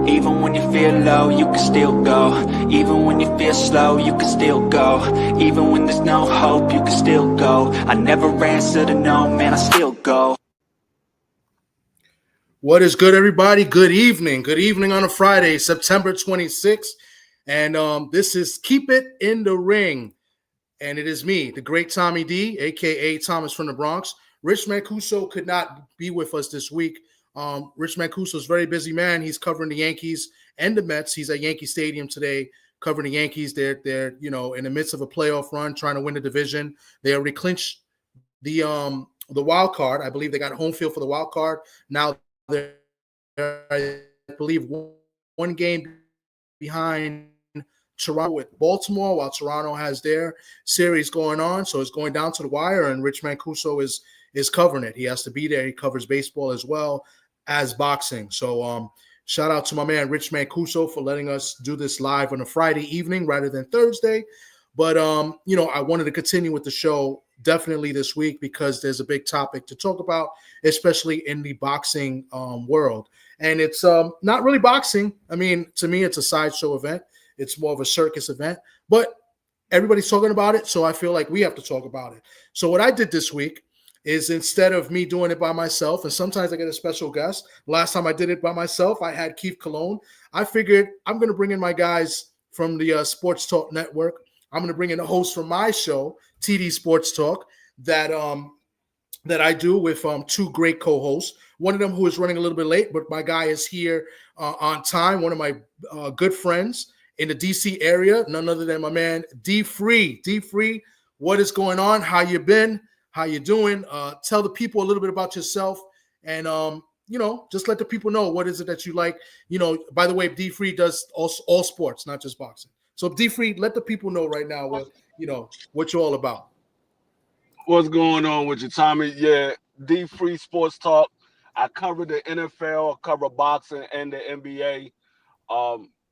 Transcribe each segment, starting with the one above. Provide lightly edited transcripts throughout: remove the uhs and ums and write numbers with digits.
Even when you feel low, you can still go. Even when you feel slow, you can still go. Even when there's no hope, you can still go. I never answer to no, man, I still go. What is good, everybody? Good evening. Good evening on a Friday, September 26th. And this is Keep It in the Ring. And it is me, the great Tommy D, a.k.a. Thomas from the Bronx. Rich Mancuso could not be with us this week. Rich Mancuso is a very busy man. He's covering the Yankees and the Mets. He's at Yankee Stadium today covering the Yankees. They're in the midst of a playoff run, trying to win the division. They already clinched the wild card. I believe they got home field for the wild card. Now they're, I believe, one game behind Toronto with Baltimore, while Toronto has their series going on. So it's going down to the wire, and Rich Mancuso is covering it. He has to be there. He covers baseball as well as boxing. So shout out to my man Rich Mancuso for letting us do this live on a Friday evening rather than Thursday. But I wanted to continue with the show definitely this week because there's a big topic to talk about, especially in the boxing world. And it's not really boxing. I mean, to me, it's a sideshow event. It's more of a circus event, but everybody's talking about it, so I feel like we have to talk about it. So what I did this week is, instead of me doing it by myself, and sometimes I get a special guest. Last time I did it by myself, I had Keith Cologne. I figured I'm going to bring in my guys from the Sports Talk Network. I'm going to bring in a host from my show, TD Sports Talk, that I do with two great co-hosts. One of them who is running a little bit late, but my guy is here on time. One of my good friends in the DC area, none other than my man D Free. D Free, what is going on? How you been? How you doing? Tell the people a little bit about yourself, and just let the people know what is it that you like. By the way, D Free does all sports, not just boxing. So D Free, let the people know right now what you're all about. What's going on with you, Tommy? Yeah, D Free Sports Talk. I cover the NFL, cover boxing, and the NBA.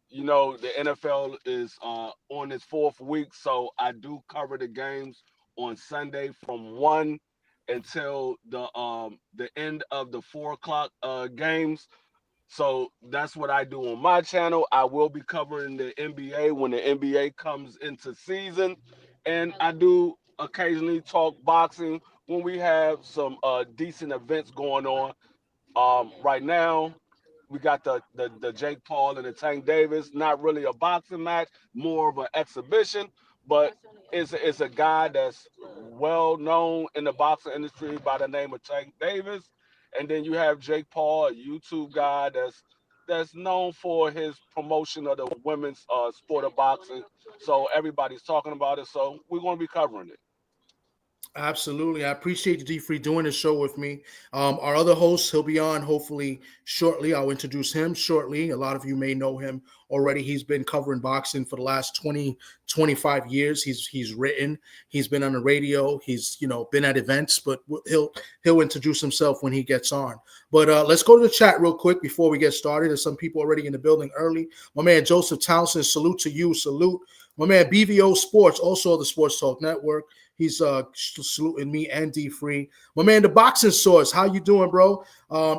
The NFL is on its fourth week, so I do cover the games on Sunday from 1 until the end of the 4 o'clock games. So that's what I do on my channel. I will be covering the NBA when the NBA comes into season, and I do occasionally talk boxing when we have some decent events going on. Right now, we got the Jake Paul and the Tank Davis. Not really a boxing match, more of an exhibition, but it's a guy that's well known in the boxing industry by the name of Tank Davis. And then you have Jake Paul, a YouTube guy that's known for his promotion of the women's sport of boxing. So everybody's talking about it. So we're going to be covering it. Absolutely. I appreciate you, D Free, doing the show with me. Our other host, he'll be on hopefully shortly. I'll introduce him shortly. A lot of you may know him already. He's been covering boxing for the last 20, 25 years. He's written. He's been on the radio. He's, been at events, but he'll introduce himself when he gets on. But let's go to the chat real quick before we get started. There's some people already in the building early. My man, Joseph Townsend, salute to you. Salute. My man, BVO Sports, also the Sports Talk Network. He's saluting me and D Free. My man, the Boxing Source. How you doing, bro?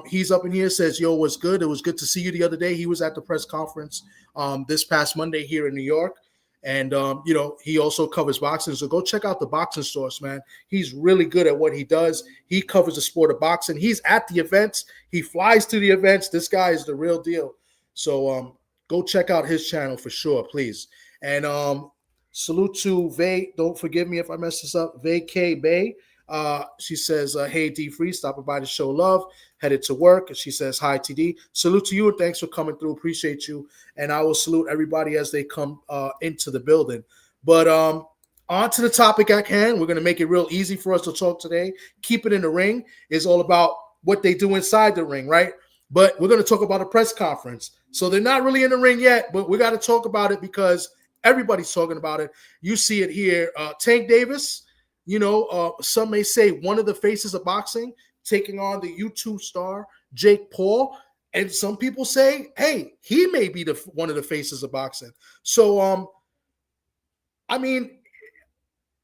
He's up in here, says, yo, what's good? It was good to see you the other day. He was at the press conference this past Monday here in New York. And, he also covers boxing. So go check out the Boxing Source, man. He's really good at what he does. He covers the sport of boxing. He's at the events. He flies to the events. This guy is the real deal. So go check out his channel for sure, please. And salute to Vay. Don't forgive me if I mess this up. Vay K Bay. She says, hey, D Free, stopping by to show love. Headed to work. And she says, hi, TD. Salute to you and thanks for coming through. Appreciate you. And I will salute everybody as they come into the building. But on to the topic at hand. We're going to make it real easy for us to talk today. Keep It in the Ring is all about what they do inside the ring, right? But we're going to talk about a press conference. So they're not really in the ring yet, but we got to talk about it because everybody's talking about it. You see it here. Tank Davis, some may say one of the faces of boxing, taking on the YouTube star Jake Paul. And some people say, hey, he may be one of the faces of boxing. So,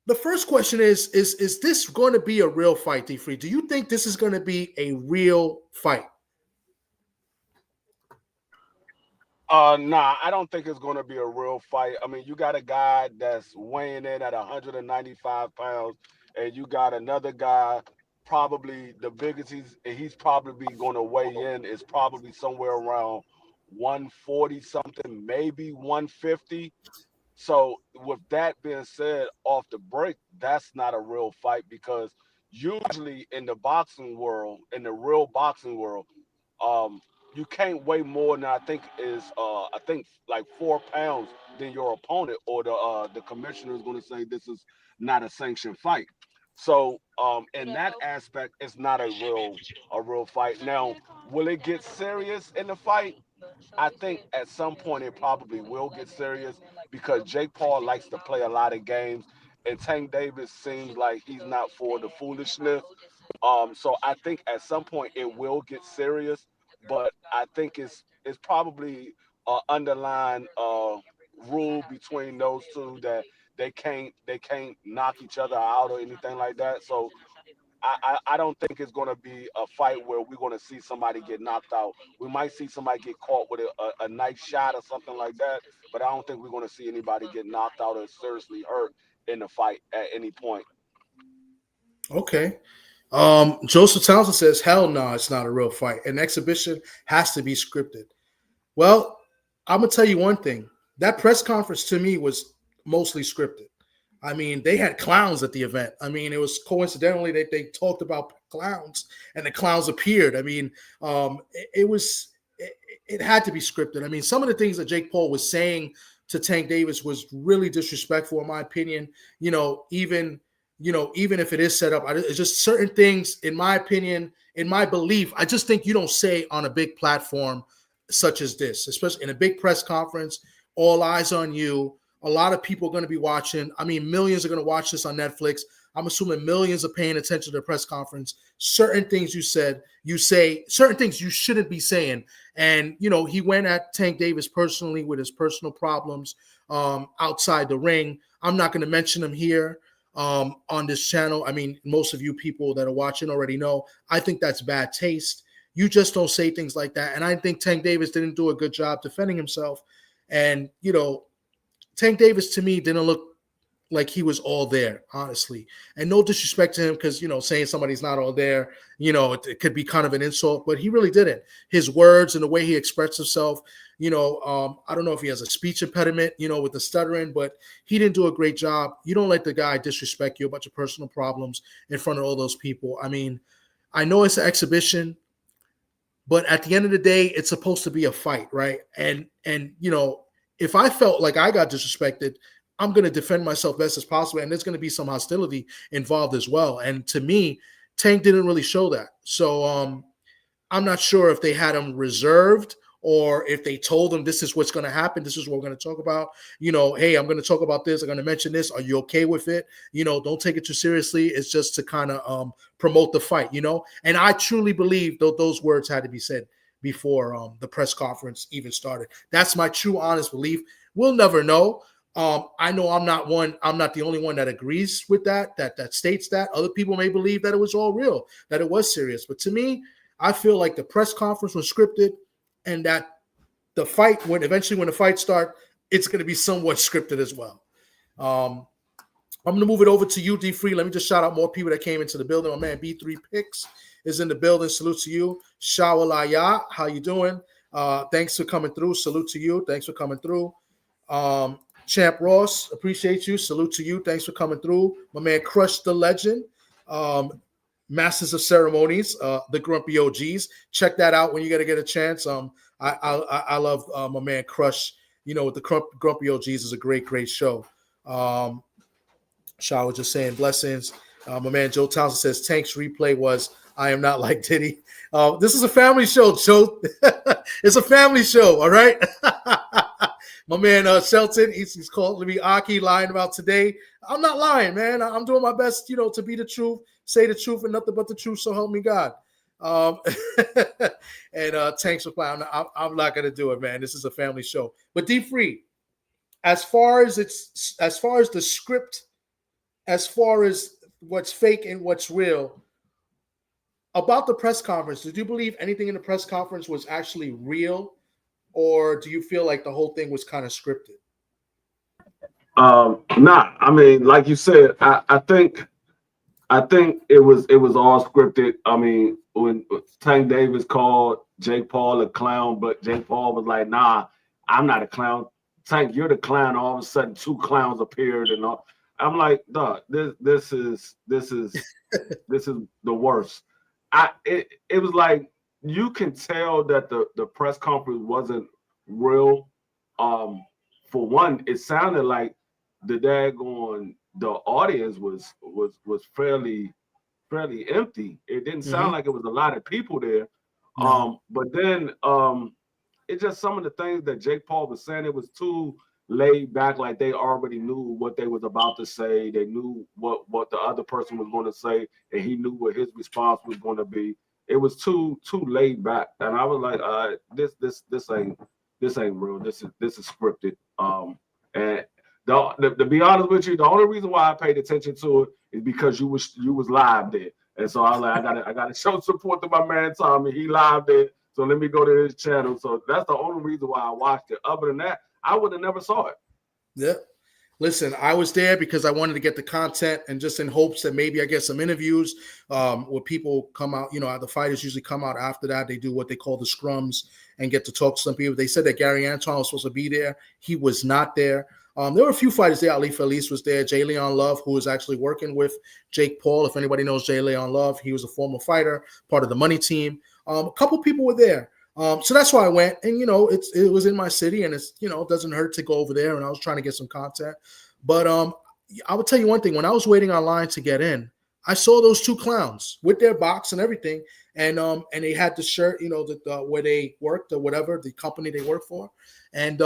the first question is this going to be a real fight, D Free? Do you think this is going to be a real fight? Nah, I don't think it's going to be a real fight. I mean, you got a guy that's weighing in at 195 pounds, and you got another guy, probably the biggest he's probably going to weigh in is probably somewhere around 140 something, maybe 150. So with that being said, off the break, that's not a real fight because usually in the boxing world, in the real boxing world, um, you can't weigh more than I think like 4 pounds than your opponent, or the commissioner is going to say this is not a sanctioned fight. So in that aspect, it's not a real fight. Now, will it get serious in the fight? I think at some point it probably will get serious because Jake Paul likes to play a lot of games, and Tank Davis seems like he's not for the foolishness. So I think at some point it will get serious, but I think it's probably underlying rule between those two that they can't knock each other out or anything like that. So I don't think it's going to be a fight where we're going to see somebody get knocked out. We might see somebody get caught with a nice shot or something like that, but I don't think we're going to see anybody get knocked out or seriously hurt in the fight at any point. Okay. Joseph Townsend says, hell no, it's not a real fight. An exhibition has to be scripted. Well, I'm gonna tell you one thing. That press conference to me was mostly scripted. I mean, they had clowns at the event. I mean, it was coincidentally that they talked about clowns and the clowns appeared. I mean, it had to be scripted. I mean, some of the things that Jake Paul was saying to Tank Davis was really disrespectful, in my opinion. Even if it is set up, it's just certain things, in my opinion, in my belief, I just think you don't say on a big platform such as this, especially in a big press conference, all eyes on you. A lot of people are going to be watching. I mean, millions are going to watch this on Netflix. I'm assuming millions are paying attention to the press conference. Certain things you say, certain things you shouldn't be saying. And, he went at Tank Davis personally with his personal problems outside the ring. I'm not going to mention them here on this channel. I mean, most of you people that are watching already know. I think that's bad taste. You just don't say things like that. And I think Tank Davis didn't do a good job defending himself. And, Tank Davis to me didn't look like he was all there, honestly. And no disrespect to him because, saying somebody's not all there, it could be kind of an insult, but he really didn't. His words and the way he expressed himself, I don't know if he has a speech impediment, with the stuttering, but he didn't do a great job. You don't let the guy disrespect you, a bunch of personal problems in front of all those people. I mean, I know it's an exhibition, but at the end of the day, it's supposed to be a fight, right? And if I felt like I got disrespected, I'm going to defend myself best as possible, and there's going to be some hostility involved as well. And to me, Tank didn't really show that. So I'm not sure if they had him reserved or if they told him this is what's going to happen. This is what we're going to talk about. Hey, I'm going to talk about this. I'm going to mention this. Are you okay with it? Don't take it too seriously. It's just to kind of promote the fight, And I truly believe those words had to be said before the press conference even started. That's my true, honest belief. We'll never know. I know I'm not the only one that agrees with that states that. Other people may believe that it was all real, that it was serious. But to me, I feel like the press conference was scripted and that the fight, when the fight starts, it's going to be somewhat scripted as well. I'm going to move it over to you, D Free. Let me just shout out more people that came into the building. My man B3 Picks is in the building. Salute to you. Shawalaya, how you doing? Thanks for coming through. Salute to you. Thanks for coming through. Champ Ross, appreciate you. Salute to you. Thanks for coming through. My man Crush the Legend. Masters of Ceremonies, the Grumpy OGs. Check that out when you get a chance. I love my man Crush. With the Grumpy OGs is a great show. Shaw was just saying blessings. My man Joe Townsend says Tank's replay was I am not like Diddy. This is a family show, Joe. It's a family show, all right? My man Shelton, he's calling me Aki, lying about today. I'm not lying, man. I'm doing my best, to be the truth, say the truth, and nothing but the truth, so help me God. And Tank's reply, I'm not going to do it, man. This is a family show. But D Free, as far as the script, as far as what's fake and what's real, about the press conference, did you believe anything in the press conference was actually real? or do you feel like the whole thing was kind of scripted? Nah, I mean, like you said, I think it was all scripted. I mean, when Tank Davis called Jake Paul a clown, but Jake Paul was like, "Nah, I'm not a clown. Tank, you're the clown." All of a sudden, two clowns appeared, and all. I'm like, "Dog, this is the worst." It was like you can tell that the press conference wasn't real. For one, it sounded like the audience was fairly empty. It didn't sound like it was a lot of people there. No. But then it's just some of the things that Jake Paul was saying. It was too laid back, like they already knew what they was about to say. They knew what the other person was going to say, and he knew what his response was going to be. It was too laid back, and I was like, this ain't real. This is scripted. And to be honest with you, the only reason why I paid attention to it is because you was live there, and so I was like, I gotta show support to my man Tommy. He live there, so let me go to his channel. So that's the only reason why I watched it. Other than that, I would have never saw it. Yeah. Listen, I was there because I wanted to get the content and just in hopes that maybe I get some interviews where people come out, the fighters usually come out after that. They do what they call the scrums and get to talk to some people. They said that Gary Anton was supposed to be there. He was not there. There were a few fighters there. Ali Felice was there. Jay Leon Love, who was actually working with Jake Paul. If anybody knows Jay Leon Love, he was a former fighter, part of the money team. A couple people were there. So that's why I went, and it was in my city, and it doesn't hurt to go over there. And I was trying to get some content, but I would tell you one thing: when I was waiting online to get in, I saw those two clowns with their box and everything, and they had the shirt, where they worked or whatever, the company they work for, and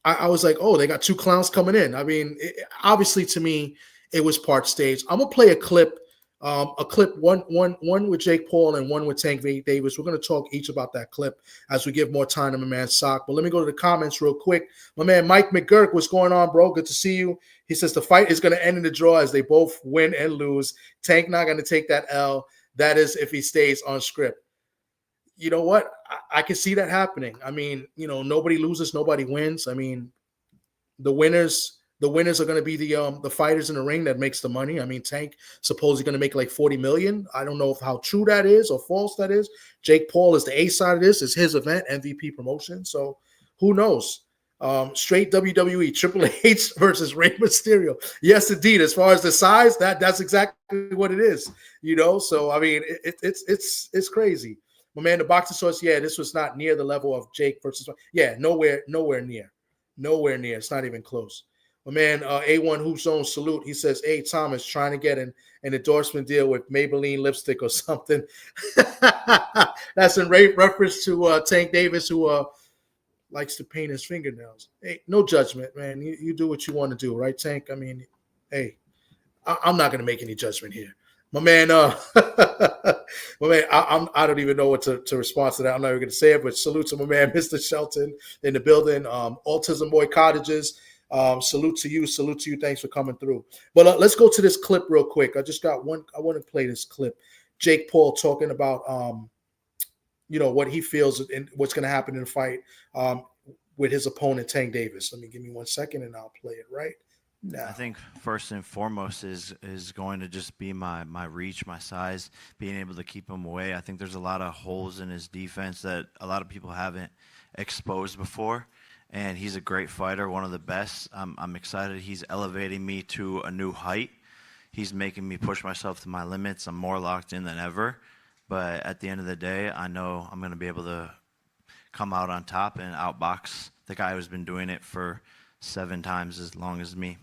I was like, oh, they got two clowns coming in. I mean, obviously to me, it was part stage. I'm gonna play a clip. One with Jake Paul and one with Tank Davis. We're going to talk each about that clip as we give more time to my man Sock. But let me go to the comments real quick. My man Mike McGurk, what's going on, bro? Good to see you. He says the fight is going to end in the draw as they both win and lose. Tank not going to take that L. That is if he stays on script. You know what? I can see that happening. I mean, nobody loses, nobody wins. I mean, the winners are going to be the fighters in the ring that makes the money. I mean, Tank supposedly going to make like $40 million. I don't know how true that is or false that is. Jake Paul is the A side of this. It's his event, MVP promotion. So who knows? Straight WWE, Triple H versus Rey Mysterio. Yes, indeed. As far as the size, that's exactly what it is. So I mean, it's crazy. My man, the boxing source. Yeah, this was not near the level of Jake versus. Yeah, nowhere near. It's not even close. My man, A1 Hoop Zone salute. He says, hey, Thomas, trying to get an endorsement deal with Maybelline lipstick or something. That's in reference to Tank Davis, who likes to paint his fingernails. Hey, no judgment, man. You do what you want to do, right, Tank? I mean, hey, I'm not going to make any judgment here. My man, I don't even know what to respond to that. I'm not even going to say it, but salute to my man, Mr. Shelton in the building. Autism Boy Cottages. Salute to you. Thanks for coming through. But let's go to this clip real quick. I just got one. I want to play this clip. Jake Paul talking about, what he feels and what's going to happen in the fight with his opponent, Tank Davis. Give me 1 second and I'll play it right now. I think first and foremost is going to just be my reach, my size, being able to keep him away. I think there's a lot of holes in his defense that a lot of people haven't exposed before. And he's a great fighter, one of the best. I'm excited. He's elevating me to a new height. He's making me push myself to my limits. I'm more locked in than ever. But at the end of the day, I know I'm going to be able to come out on top and outbox the guy who's been doing it for 7 times as long as me.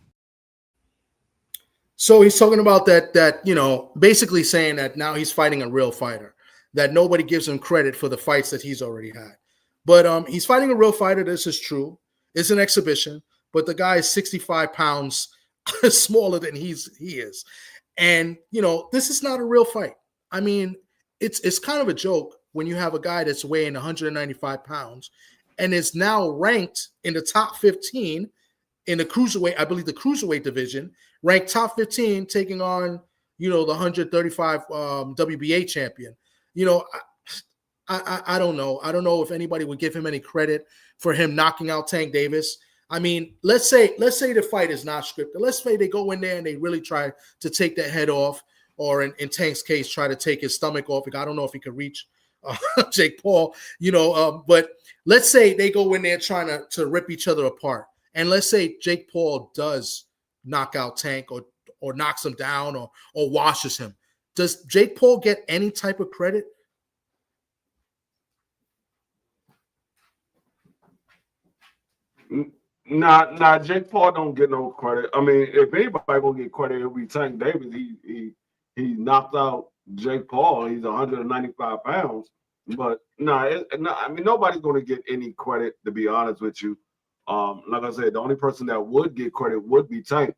So he's talking about that, basically saying that now he's fighting a real fighter, that nobody gives him credit for the fights that he's already had. But he's fighting a real fighter. This is true. It's an exhibition, but the guy is 65 pounds smaller than he is. And, this is not a real fight. I mean, it's kind of a joke when you have a guy that's weighing 195 pounds and is now ranked in the top 15 in the cruiserweight, I believe the cruiserweight division, ranked top 15, taking on, the 135 WBA champion. I don't know. I don't know if anybody would give him any credit for him knocking out Tank Davis. I mean, let's say the fight is not scripted. Let's say they go in there and they really try to take that head off, or in Tank's case, try to take his stomach off. I don't know if he could reach Jake Paul, but let's say they go in there trying to rip each other apart. And let's say Jake Paul does knock out Tank or knocks him down or washes him. Does Jake Paul get any type of credit? Nah, Jake Paul don't get no credit. I mean, if anybody gonna get credit, it'll be Tank Davis. He knocked out Jake Paul. He's 195 pounds. But I mean, nobody's gonna get any credit, to be honest with you. Like I said, the only person that would get credit would be Tank.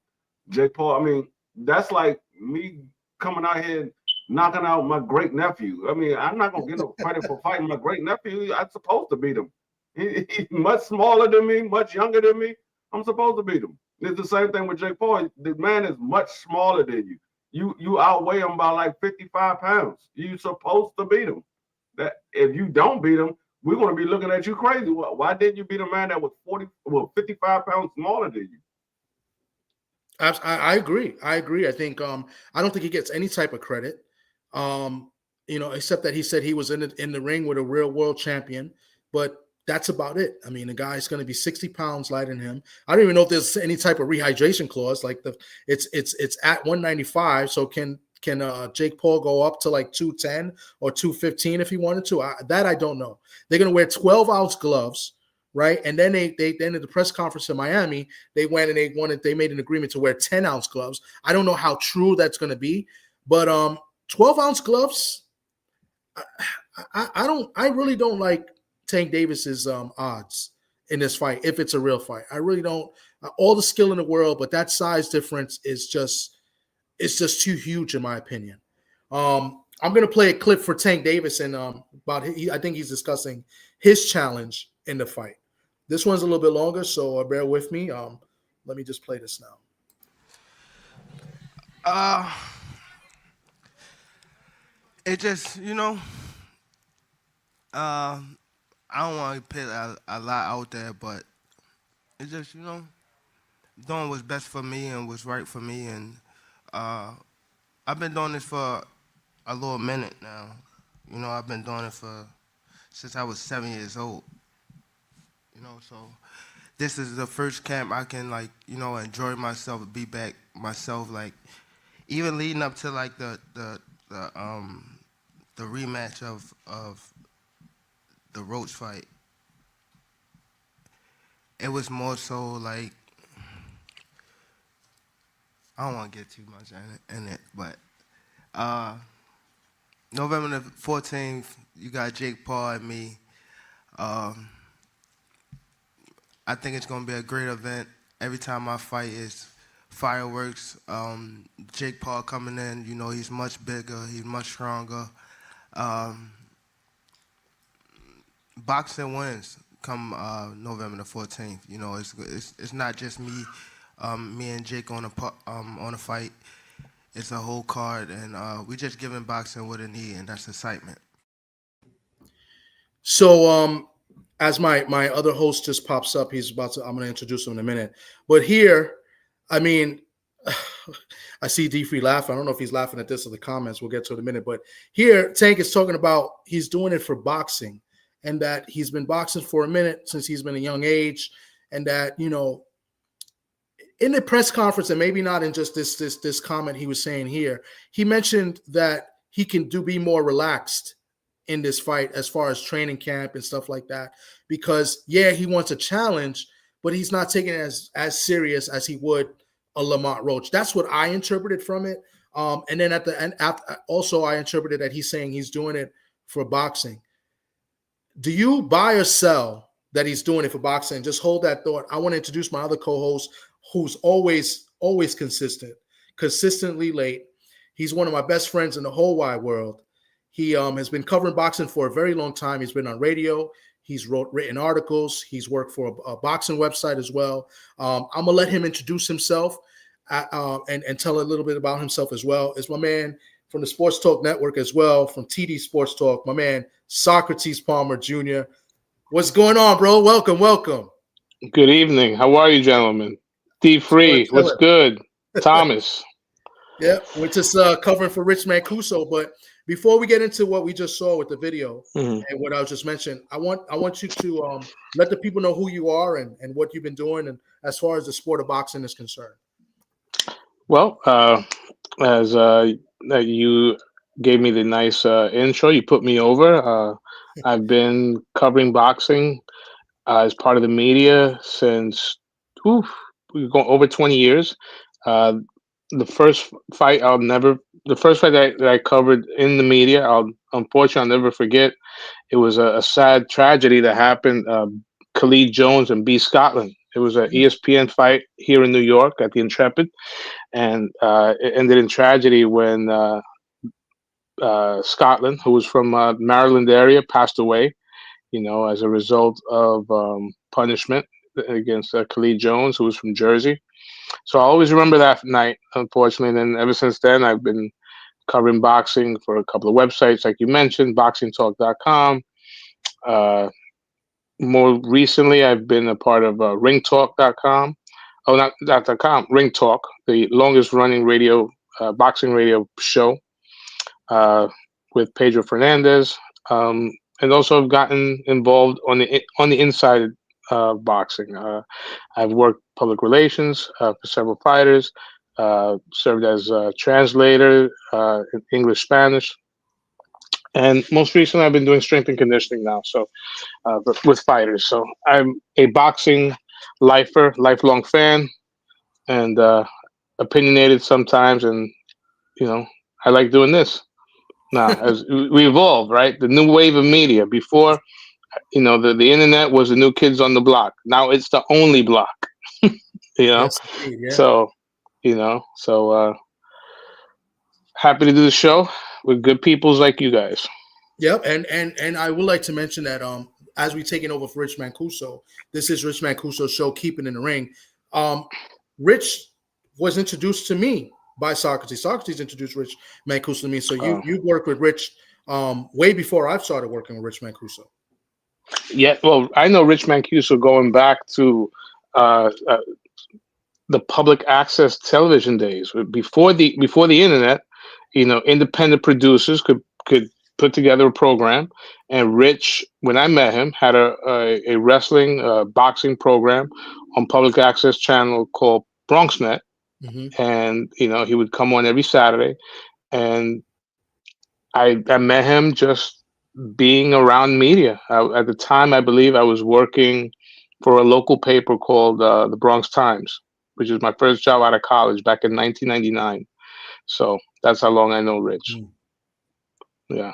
Jake Paul, I mean, that's like me coming out here and knocking out my great nephew. I mean, I'm not gonna get no credit for fighting my great nephew. I'm supposed to beat him. He's much smaller than me, much younger than me. I'm supposed to beat him. It's the same thing with Jake Paul. The man is much smaller than you. You outweigh him by like 55 pounds. You're supposed to beat him. That if you don't beat him, we're going to be looking at you crazy. Why didn't you beat a man that was 55 pounds smaller than you? I agree. I think I don't think he gets any type of credit. Except that he said he was in the ring with a real world champion, but that's about it. I mean, the guy's going to be 60 pounds lighter than him. I don't even know if there's any type of rehydration clause. Like it's at 195. So can Jake Paul go up to like 210 or 215 if he wanted to? I don't know. They're going to wear 12-ounce gloves, right? And then they then at the press conference in Miami, they went and they made an agreement to wear 10-ounce gloves. I don't know how true that's going to be, but 12-ounce gloves. I really don't like Tank Davis's odds in this fight if it's a real fight. I really don't. All the skill in the world, but that size difference is just too huge in my opinion. I'm going to play a clip for Tank Davis and I think he's discussing his challenge in the fight. This one's a little bit longer, so bear with me. Let me just play this now. It just, I don't want to put a lot out there, but it's just, doing what's best for me and what's right for me. And I've been doing this for a little minute now. I've been doing it since I was 7 years old. So this is the first camp I can, enjoy myself, be back myself, even leading up to, the rematch of the Roach fight. It was more so I don't want to get too much in it, but November the 14th, you got Jake Paul and me. I think it's going to be a great event. Every time I fight is fireworks. Jake Paul coming in, he's much bigger, he's much stronger. Boxing wins come November the 14th. It's not just me and Jake on a fight. It's a whole card, and we just giving boxing what it needs, and that's excitement. So as my other host just pops up, I'm going to introduce him in a minute. But here, I mean, I see D-Free laughing. I don't know if he's laughing at this or the comments. We'll get to it in a minute. But here, Tank is talking about he's doing it for boxing, and that he's been boxing for a minute since he's been a young age, and that, in the press conference, and maybe not in just this comment he was saying here, he mentioned that he can be more relaxed in this fight as far as training camp and stuff like that, because he wants a challenge, but he's not taking it as serious as he would a Lamont Roach. That's what I interpreted from it. And then at the end, also I interpreted that he's saying he's doing it for boxing. Do you buy or sell that he's doing it for boxing? Just hold that thought. I want to introduce my other co-host, who's always consistently late. He's one of my best friends in the whole wide world. He has been covering boxing for a very long time. He's been on radio. He's written articles. He's worked for a boxing website as well. I'm going to let him introduce himself and tell a little bit about himself as well. It's my man, from the Sports Talk Network as well, from TD Sports Talk, my man Socrates Palmer Jr. What's going on, bro? Welcome, welcome. Good evening. How are you, gentlemen? D-Free, what's good? Thomas. Yeah, we're just covering for Rich Mancuso. But before we get into what we just saw with the video and what I was just mentioning, I want you to let the people know who you are and what you've been doing, and as far as the sport of boxing is concerned. Well, as you gave me the nice intro, you put me over. I've been covering boxing as part of the media since we're going over 20 years. The first fight that I covered in the media, unfortunately I'll never forget. It was a sad tragedy that happened. Khalid Jones and B. Scotland. It was an ESPN fight here in New York at the Intrepid, and it ended in tragedy when Scotland, who was from Maryland area, passed away. As a result of punishment against Khalid Jones, who was from Jersey. So I always remember that night, unfortunately. And then ever since then, I've been covering boxing for a couple of websites, like you mentioned, boxingtalk.com. More recently, I've been a part of ringtalk.com. Oh, not .com, Ring Talk, the longest running boxing radio show with Pedro Fernandez. And also I've gotten involved on the inside of boxing. I've worked public relations for several fighters, served as a translator in English, Spanish, and most recently I've been doing strength and conditioning now. So with fighters. So I'm a boxing lifer, lifelong fan, and opinionated sometimes, and I like doing this. Now, as we evolve, right? The new wave of media. Before, the internet was the new kids on the block. Now it's the only block. Yes, indeed, yeah. So, happy to do the show with good peoples like you guys. Yep, and I would like to mention that as we taking over for Rich Mancuso, this is Rich Mancuso's show, Keeping in the Ring. Rich was introduced to me by Socrates. Socrates introduced Rich Mancuso to me. So you worked with Rich way before I've started working with Rich Mancuso. Yeah, well, I know Rich Mancuso going back to the public access television days. Before the internet, independent producers could put together a program, and Rich, when I met him, had a wrestling boxing program on public access channel called BronxNet. And he would come on every Saturday, and I met him just being around media. At the time, I believe I was working for a local paper called the Bronx Times, which was my first job out of college back in 1999. So that's how long I know Rich. Yeah,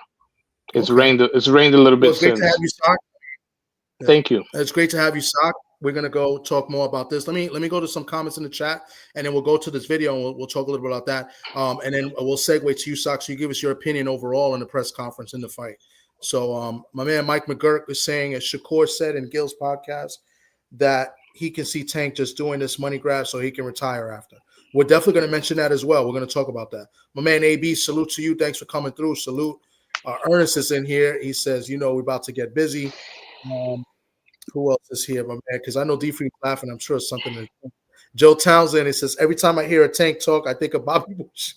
it's rained a little bit since. Great to have you, Sock. Thank you. It's great to have you, Sock. We're gonna go talk more about this. Let me go to some comments in the chat, and then we'll go to this video and we'll talk a little bit about that. And then we'll segue to you, Sock. So you give us your opinion overall in the press conference in the fight. So my man Mike McGurk is saying, as Shakur said in Gil's podcast, that he can see Tank just doing this money grab so he can retire after. We're definitely going to mention that as well. We're going to talk about that. My man AB, salute to you. Thanks for coming through. Salute. Ernest is in here. He says, we're about to get busy. Who else is here, my man? Because I know D-Free laughing. I'm sure it's something that Joe Townsend, he says, every time I hear a Tank talk, I think of Bobby Bush.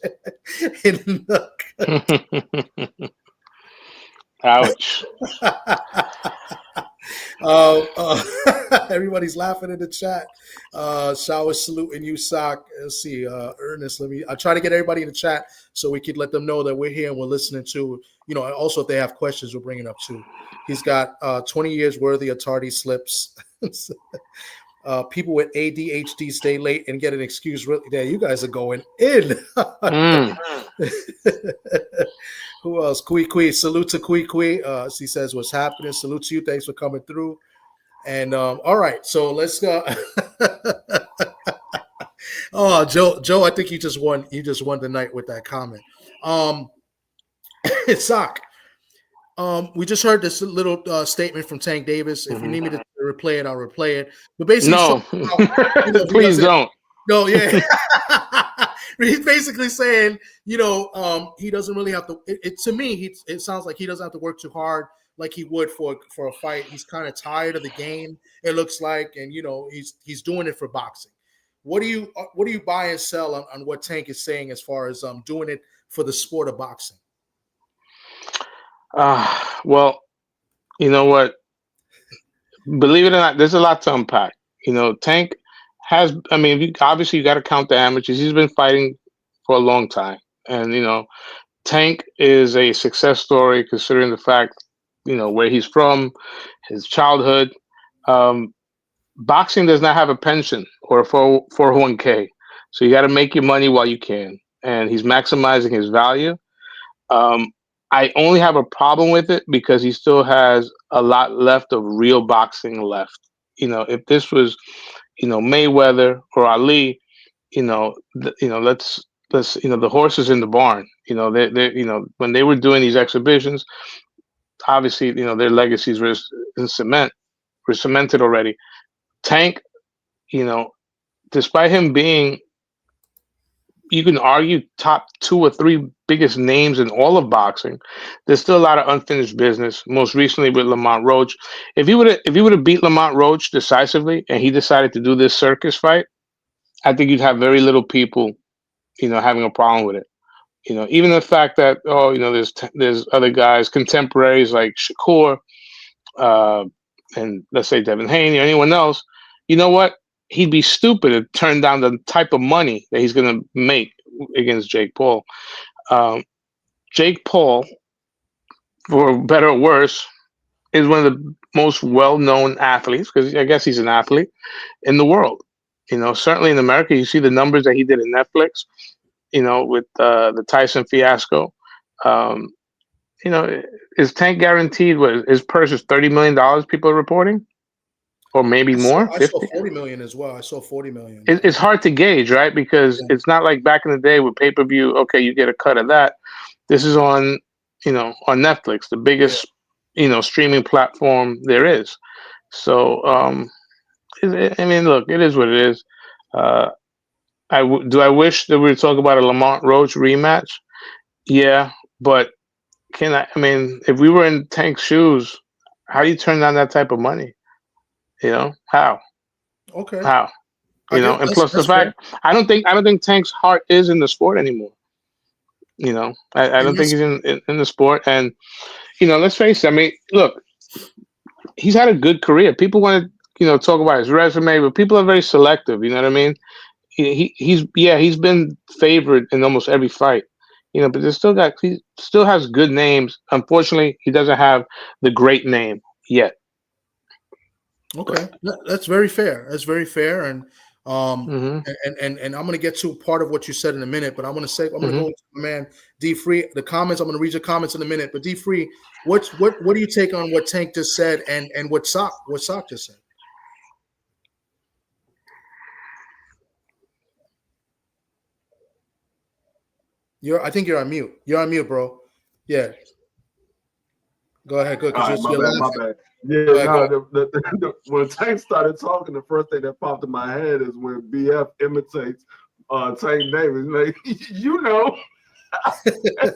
Ouch. Everybody's laughing in the chat. Shower saluting you, Sock. Let's see, Ernest. I try to get everybody in the chat so we could let them know that we're here and we're listening to. Also if they have questions, we'll bring it up too. He's got 20 years worthy of tardy slips. People with ADHD stay late and get an excuse. Really, yeah, you guys are going in. Who else? Kui. Salute to Kui. She says, "What's happening?" Salute to you. Thanks for coming through. And all right, so let's go. Oh, Joe, I think you just won. You just won the night with that comment. Sock. We just heard this little statement from Tank Davis. If you need me to replay it, I'll replay it. But basically, no, please don't. No, yeah. He's basically saying, he doesn't really have to. To me, it sounds like he doesn't have to work too hard like he would for a fight. He's kind of tired of the game. It looks like, and he's doing it for boxing. What do you buy and sell on what Tank is saying as far as doing it for the sport of boxing? Well, you know what? Believe it or not, there's a lot to unpack. Tank has. I mean, obviously you got to count the amateurs. He's been fighting for a long time, and Tank is a success story considering the fact, where he's from, his childhood. Boxing does not have a pension or a 401k, so you got to make your money while you can, and he's maximizing his value. I only have a problem with it because he still has a lot left of real boxing left. If this was, Mayweather or Ali, let's the horses in the barn. They when they were doing these exhibitions, obviously, their legacies were cemented already. Tank, despite him being, you can argue, top 2 or 3 biggest names in all of boxing, there's still a lot of unfinished business. Most recently with Lamont Roach. If he would have beat Lamont Roach decisively and he decided to do this Circus fight, I think you'd have very little people, having a problem with it. Even the fact that there's other guys, contemporaries like Shakur, and let's say Devin Haney or anyone else, you know what? He'd be stupid to turn down the type of money that he's going to make against Jake Paul. Jake Paul, for better or worse, is one of the most well-known athletes, because I guess he's an athlete, in the world. Certainly in America, you see the numbers that he did in Netflix, with the Tyson fiasco. Is Tank guaranteed? What his purse is $30 million? People are reporting, or maybe more. I saw 40 million as well. I saw 40 million. It's hard to gauge, right? Because it's not like back in the day with pay-per-view. Okay, you get a cut of that. This is on Netflix, the biggest, streaming platform there is. So, I mean, look, it is what it is. Do I wish that we were talking about a Lamont Roach rematch? Yeah, but I mean, if we were in Tank's shoes, how do you turn down that type of money? How? Okay. How? And plus the fact, I don't think Tank's heart is in the sport anymore. I don't think he's in the sport. And let's face it. I mean, look, he's had a good career. People want to talk about his resume, but people are very selective. You know what I mean? He's been favored in almost every fight. But he still has good names. Unfortunately, he doesn't have the great name yet. Okay, that's very fair. That's very fair, and and I'm going to get to part of what you said in a minute, but I'm going to go into my man D Free. The comments. I'm going to read your comments in a minute, but D Free, what do you take on what Tank just said and what Sock just said? I think you're on mute. You're on mute, bro. Yeah. Go ahead. Good. All right, my bad. Yeah, when Tank started talking, the first thing that popped in my head is when BF imitates Tank Davis. Like,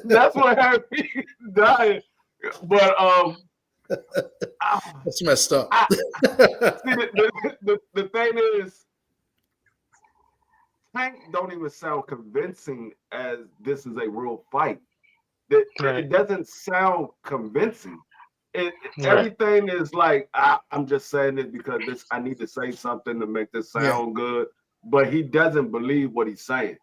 that's what had me dying. But that's messed up. The thing is, Tank don't even sound convincing as this is a real fight. It doesn't sound convincing. Everything is like, I'm just saying it because I need to say something to make this sound good, but he doesn't believe what he's saying.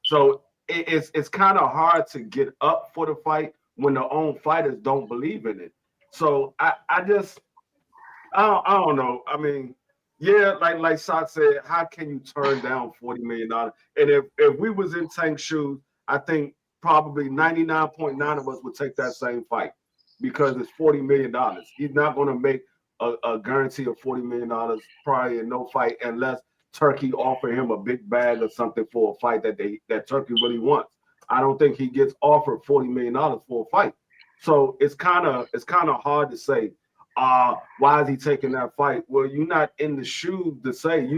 So it's kind of hard to get up for the fight when the own fighters don't believe in it. So I don't know. I mean, yeah, like Sock said, how can you turn down $40 million? And if we was in Tank's shoes, I think probably 99.9 of us would take that same fight because it's $40 million. He's not going to make a guarantee of $40 million probably in no fight unless Turkey offer him a big bag or something for a fight that Turkey really wants. I don't think he gets offered $40 million for a fight. So it's kind of hard to say, why is he taking that fight? Well, you're not in the shoes to say.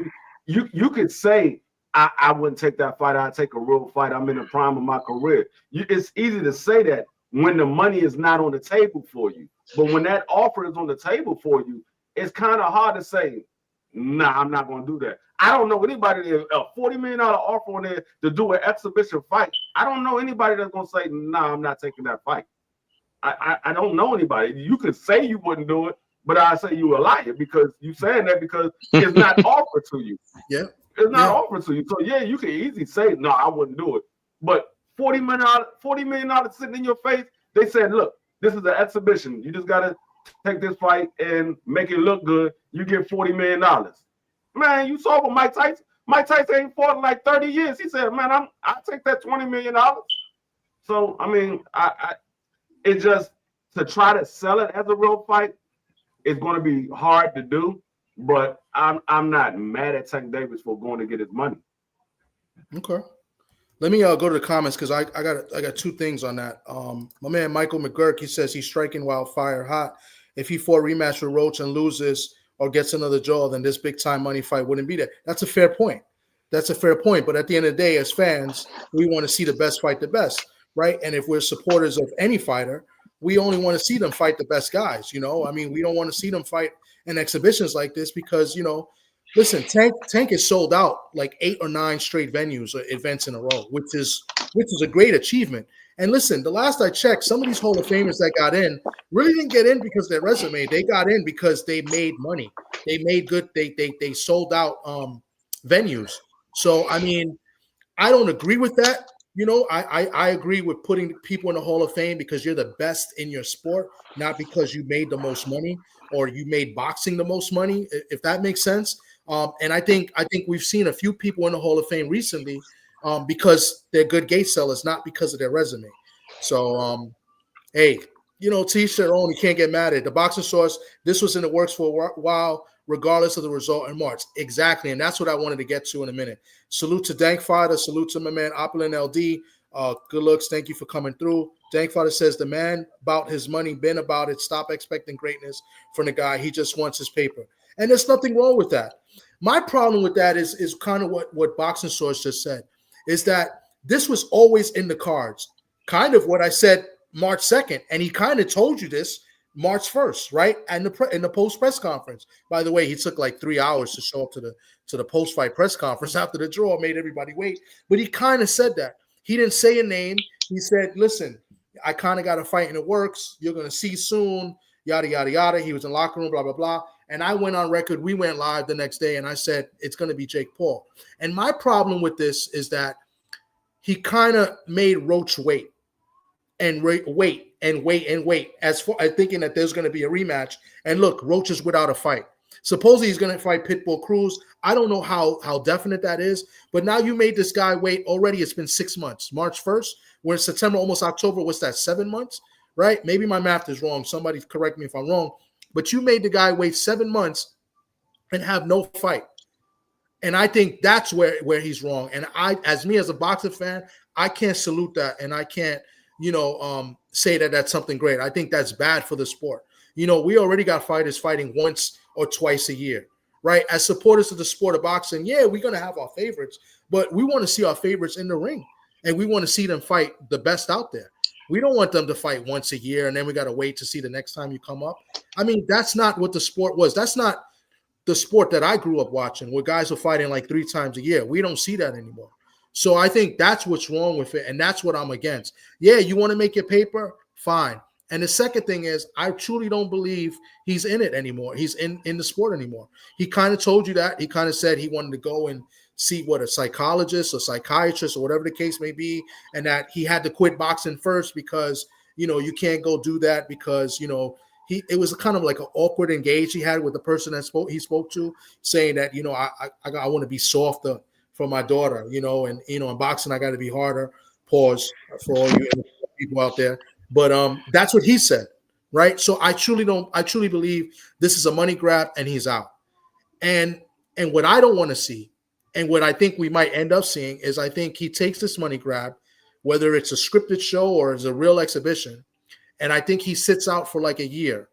You could say I wouldn't take that fight. I'd take a real fight. I'm in the prime of my career. It's easy to say that when the money is not on the table for you. But when that offer is on the table for you, it's kind of hard to say, nah, I'm not going to do that. I don't know anybody that a $40 million offer on there to do an exhibition fight. I don't know anybody that's going to say, nah, I'm not taking that fight. I don't know anybody. You could say you wouldn't do it, but I say you a liar because you saying that because it's not offered to you. Yeah. It's not offered to you. So yeah, you can easily say, no, I wouldn't do it. But $40 million sitting in your face, they said, look, this is an exhibition. You just gotta take this fight and make it look good. You get $40 million. Man, you saw what Mike Tyson. Mike Tyson ain't fought in like 30 years. He said, man, I'll take that $20 million. So I mean, it just to try to sell it as a real fight is going to be hard to do. But I'm not mad at Tank Davis for going to get his money. Okay. Let me go to the comments because I got two things on that. My man Michael McGurk, he says he's striking while fire hot. If he fought rematch with Roach and loses or gets another draw, then this big time money fight wouldn't be there. That's a fair point. That's a fair point. But at the end of the day, as fans, we want to see the best fight the best, right? And if we're supporters of any fighter, we only want to see them fight the best guys. You know, I mean, we don't want to see them fight in exhibitions like this because, you know, listen, Tank is sold out like 8 or 9 straight venues or events in a row, which is a great achievement. And listen, the last I checked, some of these Hall of Famers that got in really didn't get in because of their resume. They got in because they made money. They made good. They sold out venues. So I mean, I don't agree with that. You know, I agree with putting people in the Hall of Fame because you're the best in your sport, not because you made the most money or you made boxing the most money, if that makes sense. And I think we've seen a few people in the Hall of Fame recently because they're good gate sellers, not because of their resume. So, hey, you know, T-shirt only can't get mad at it. The Boxing Source, this was in the works for a while, regardless of the result in March. Exactly, and that's what I wanted to get to in a minute. Salute to Dank Fighter. Salute to my man Opulent LD. Good looks. Thank you for coming through. Dank Fighter says the man about his money, been about it. Stop expecting greatness from the guy. He just wants his paper. And there's nothing wrong with that. My problem with that is kind of what Boxing Source just said, is that this was always in the cards. Kind of what I said March 2nd, and he kind of told you this March 1st, right? And in the post press conference. By the way, he took like 3 hours to show up to the post fight press conference after the draw, made everybody wait. But he kind of said that. He didn't say a name. He said, "Listen, I kind of got a fight in the works. You're gonna see soon." Yada yada yada. He was in the locker room, blah blah blah. And I went on record. We went live the next day, and I said it's gonna be Jake Paul. And my problem with this is that he kind of made Roach wait. And wait as far as thinking that there's going to be a rematch. And look, Roach is without a fight. Supposedly he's going to fight Pitbull Cruz. I don't know how definite that is, but now you made this guy wait already. It's been 6 months. March 1st, we're in September, almost October. What's that, 7 months, right? Maybe my math is wrong. Somebody correct me if I'm wrong. But you made the guy wait 7 months and have no fight. And I think that's where he's wrong. And as a boxing fan, I can't salute that, and I can't, say that that's something great. I think that's bad for the sport. You know, we already got fighters fighting once or twice a year, right? As supporters of the sport of boxing, yeah, we're going to have our favorites, but we want to see our favorites in the ring, and we want to see them fight the best out there. We don't want them to fight once a year, and then we got to wait to see the next time you come up. I mean, that's not what the sport was. That's not the sport that I grew up watching, where guys are fighting like 3 times a year. We don't see that anymore. So I think that's what's wrong with it, and that's what I'm against. Yeah, you want to make your paper? Fine. And the second thing is, I truly don't believe he's in it anymore. He's in the sport anymore. He kind of told you that. He kind of said he wanted to go and see what a psychologist or psychiatrist or whatever the case may be, and that he had to quit boxing first because, you can't go do that because, it was kind of like an awkward engage he had with the person that he spoke to, saying that, I want to be softer for my daughter, and in boxing I got to be harder. Pause for all you people out there, but that's what he said, right? So I truly believe this is a money grab, and he's out. And what I don't want to see, and what I think we might end up seeing, is I think he takes this money grab, whether it's a scripted show or it's a real exhibition, and I think he sits out for like a year,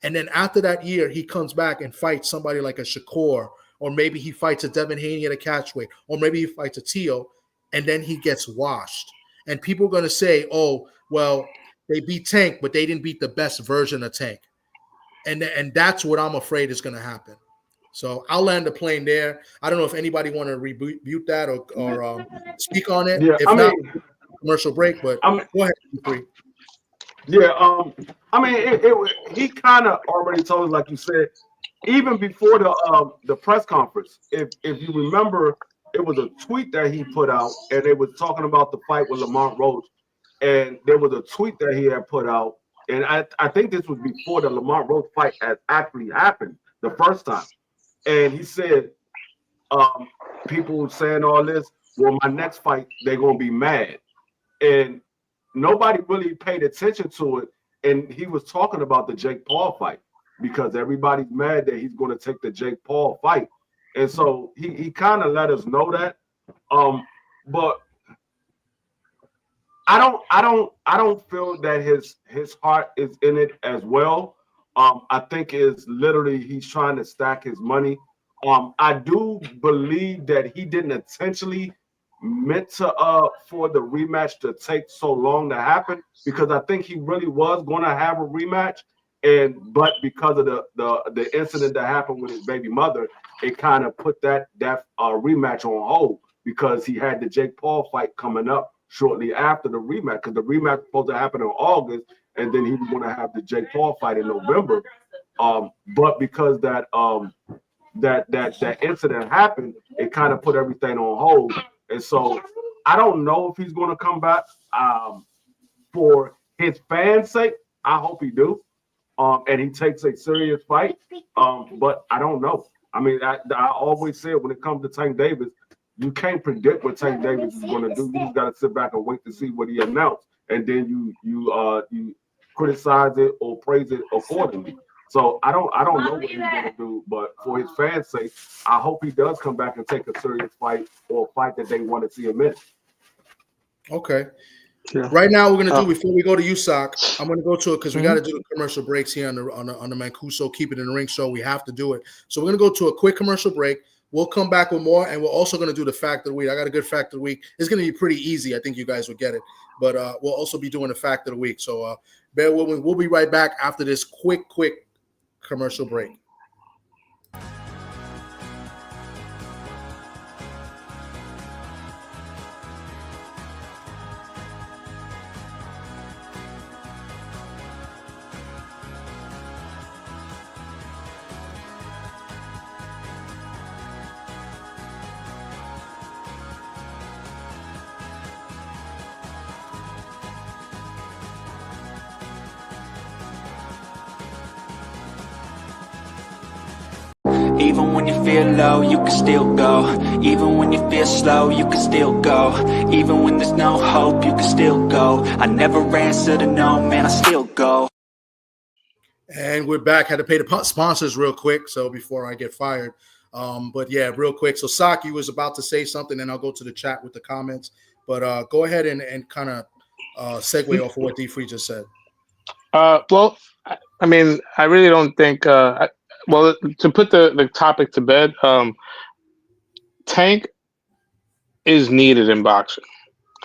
and then after that year he comes back and fights somebody like a Shakur or maybe he fights a Devin Haney at a catchweight, or maybe he fights a Tio, and then he gets washed. And people are going to say, oh, well, they beat Tank, but they didn't beat the best version of Tank. And that's what I'm afraid is going to happen. So I'll land the plane there. I don't know if anybody want to rebut that or speak on it. Yeah, If not, commercial break, but go ahead, E3. Yeah, I mean, he kind of already told us, like you said, even before the press conference. If you remember, it was a tweet that he put out, and it was talking about the fight with Lamont Roach, and there was a tweet that he had put out, and I think this was before the Lamont Roach fight had actually happened the first time, and he said, people saying all this, well, my next fight they're gonna be mad, and nobody really paid attention to it. And he was talking about the Jake Paul fight because everybody's mad that he's going to take the Jake Paul fight. And so he kind of let us know that. But I don't feel that his heart is in it as well. I think it's literally he's trying to stack his money. I do believe that he didn't intentionally meant to for the rematch to take so long to happen, because I think he really was going to have a rematch, but because of the incident that happened with his baby mother, it kind of put that rematch on hold, because he had the Jake Paul fight coming up shortly after the rematch, because the rematch was supposed to happen in August, and then he was going to have the Jake Paul fight in November. But because that incident happened, it kind of put everything on hold. And so I don't know if he's going to come back. For his fans' sake, I hope he do. And he takes a serious fight. But I don't know. I mean, I always say when it comes to Tank Davis, you can't predict what Tank Davis is going to do. You just got to sit back and wait to see what he announced, and then you criticize it or praise it accordingly. So I don't know what he's gonna do, but for his fans' sake, I hope he does come back and take a serious fight, or a fight that they want to see him in. Okay. Yeah. Right now, we're gonna do, before we go to USAC, I'm gonna go to it because we got to do the commercial breaks here on the Mancuso Keep It in the Ring show. We have to do it, so we're gonna go to a quick commercial break. We'll come back with more, and we're also gonna do the fact of the week. I got a good fact of the week. It's gonna be pretty easy. I think you guys will get it, but we'll also be doing the fact of the week. So bear with me. We'll be right back after this quick commercial break. Even when you feel low, you can still go. Even when you feel slow, you can still go. Even when there's no hope, you can still go. I never answer to no, man, I still go. And we're back. Had to pay the sponsors real quick, so before I get fired. But yeah, real quick. So Saki was about to say something, and I'll go to the chat with the comments. But go ahead and kind of segue off of what D Free just said. Well, I mean, I really don't think. Well, to put the topic to bed, Tank is needed in boxing.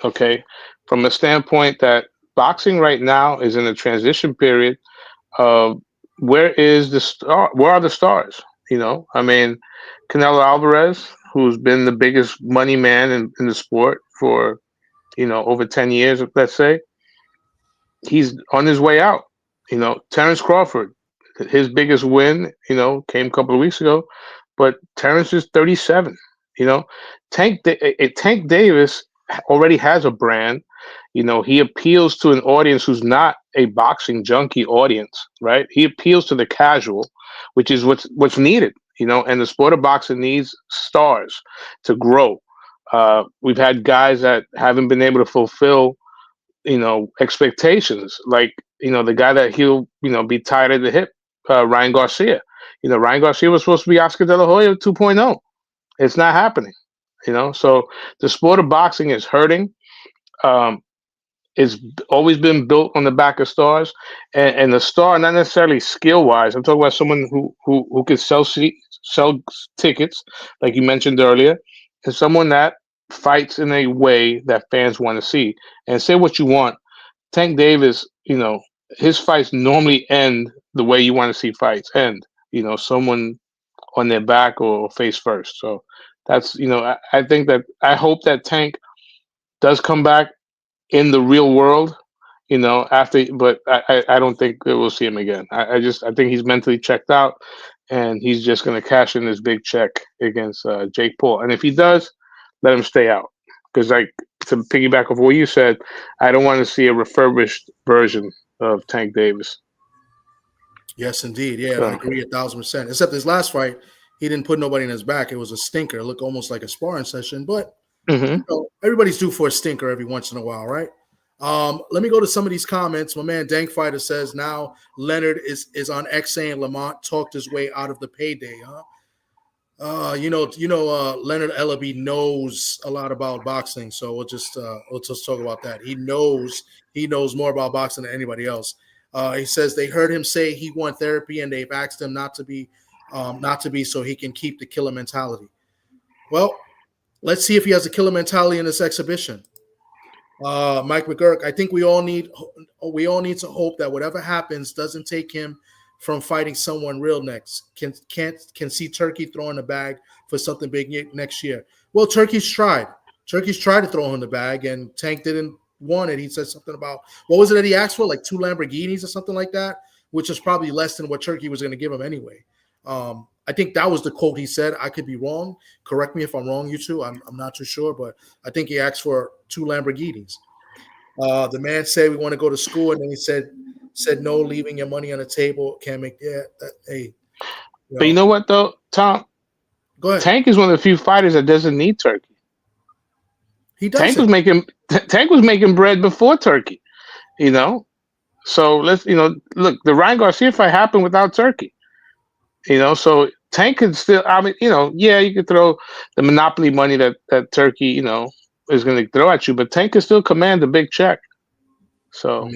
Okay, from the standpoint that boxing right now is in a transition period of where is the star? Where are the stars? You know, I mean, Canelo Alvarez, who's been the biggest money man in the sport for, over 10 years, let's say, he's on his way out. Terrence Crawford, his biggest win, came a couple of weeks ago, but Terrence is 37. Tank Davis already has a brand. He appeals to an audience who's not a boxing junkie audience, right? He appeals to the casual, which is what's needed. And the sport of boxing needs stars to grow. We've had guys that haven't been able to fulfill, expectations, like the guy that he'll be tied at the hip, Ryan Garcia. Ryan Garcia was supposed to be Oscar De La Hoya 2.0. It's not happening. So the sport of boxing is hurting. It's always been built on the back of stars, and the star, not necessarily skill wise. I'm talking about someone who can sell seats, sell tickets, like you mentioned earlier, and someone that fights in a way that fans want to see. And say what you want, Tank Davis, his fights normally end the way you want to see fights end. Someone on their back or face first. So that's I think that I hope that Tank does come back in the real world. After, but I don't think that we'll see him again. I think he's mentally checked out, and he's just going to cash in this big check against Jake Paul. And if he does, let him stay out. Because, like, to piggyback off what you said, I don't want to see a refurbished version of Tank Davis. Yes, indeed. Yeah, So. I agree 1,000%. Except his last fight, he didn't put nobody in his back. It was a stinker. It looked almost like a sparring session, but everybody's due for a stinker every once in a while, right? Let me go to some of these comments. My man Dank Fighter says now Leonard is on X saying Lamont talked his way out of the payday, huh? Leonard Ellaby knows a lot about boxing, so we'll just talk about that. He knows more about boxing than anybody else. He says they heard him say he want therapy, and they've asked him not to be, so he can keep the killer mentality. Well, let's see if he has a killer mentality in this exhibition. Mike McGurk, I think we all need to hope that whatever happens doesn't take him from fighting someone real next. Can see Turkey throwing the bag for something big next year. Well, Turkey's tried. Turkey's tried to throw him the bag, and Tank didn't want it. He said something about, what was it that he asked for? Like 2 Lamborghinis or something like that, which is probably less than what Turkey was going to give him anyway. I think that was the quote he said. I could be wrong. Correct me if I'm wrong, you two. I'm not too sure, but I think he asked for 2 Lamborghinis. The man said we want to go to school, and then he said no, leaving your money on the table can't make hey. But you know what though, Tom? Go ahead. Tank is one of the few fighters that doesn't need Turkey. He doesn't. Tank was making bread before Turkey, So let's look, the Ryan Garcia fight happened without Turkey. So Tank could still, you could throw the monopoly money that Turkey, is going to throw at you, but Tank can still command a big check. So,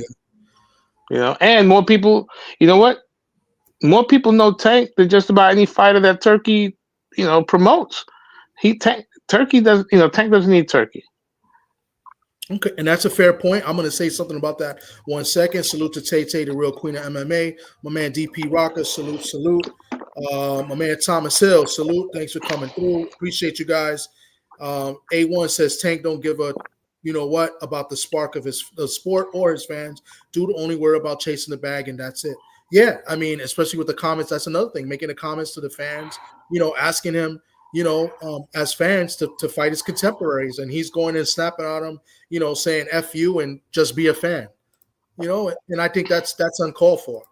and more people, more people know Tank than just about any fighter that Turkey, promotes. Turkey does, Tank doesn't need Turkey. Okay, and that's a fair point. I'm going to say something about that 1 second. Salute to Tay, the real queen of MMA. My man DP Rocker, salute. My man Thomas Hill, salute. Thanks for coming through. Appreciate you guys. A1 says Tank don't give a about the spark of the sport or his fans. Dude only worry about chasing the bag, and that's it. Yeah, I mean, especially with the comments, that's another thing. Making the comments to the fans, asking him, as fans to fight his contemporaries, and he's going and snapping at him, saying F you and just be a fan, and I think that's uncalled for.